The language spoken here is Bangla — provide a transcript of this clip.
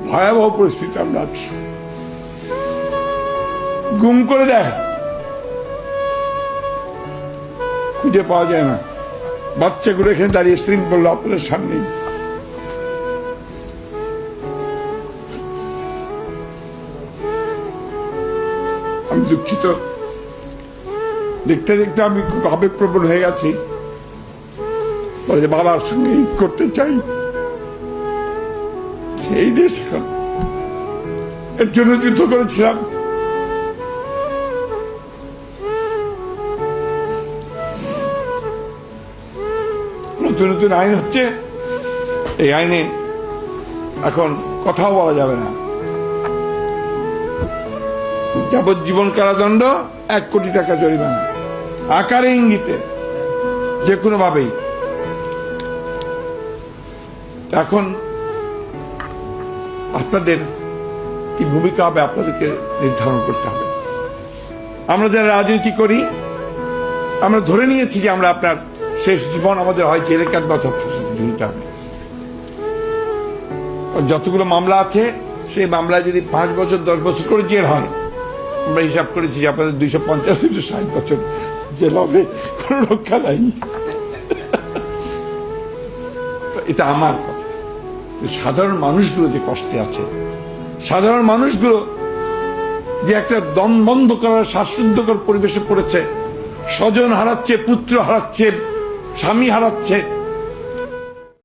ভয়াবহ পরিস্থিতি আমরা আছি। গুম করে দেয়, খুঁজে পাওয়া যায় না। বাচ্চাগুলো এখানে দাঁড়িয়ে স্ত্রীন বললো আপনাদের সামনেই। আমি দুঃখিত, দেখতে দেখতে আমি খুব আবেগপ্রবণ হয়ে গেছি। বলে যে বাবার সঙ্গে ঈদ করতে চাই, সেই দেশ এখন এর জন্য যুদ্ধ করেছিলাম। নতুন নতুন আইন হচ্ছে, এই আইনে এখন কথাও বলা যাবে না। যাবজ্জীবন কারাদণ্ড, 1 কোটি টাকা জরিমানা, আকারে ইঙ্গিতে যে কোনো ভাবেই। এখন আপনাদের কি ভূমিকা হবে আপনাদেরকে নির্ধারণ করতে হবে। আমরা যারা রাজনীতি করি, আমরা ধরে নিয়েছি যে আমরা আপনার শেষ জীবন আমাদের হয় জেলে কাটবে অথবা ফাঁসিতে ঝুলতে হবে। যতগুলো মামলা আছে সেই মামলায় যদি 5 বছর 10 বছর করে জেল হয়, আমরা হিসাব করেছি যে আপনাদের 250-260 বছর জেল হবে, কোন রক্ষা নাই। এটা আমার কথা। সাধারণ মানুষগুলো যে কষ্টে আছে, সাধারণ মানুষগুলো যে একটা দম বন্ধ করার শ্বাসরুদ্ধকর পরিবেশে পড়েছে, স্বজন হারাচ্ছে, পুত্র হারাচ্ছে, স্বামী হারাচ্ছে,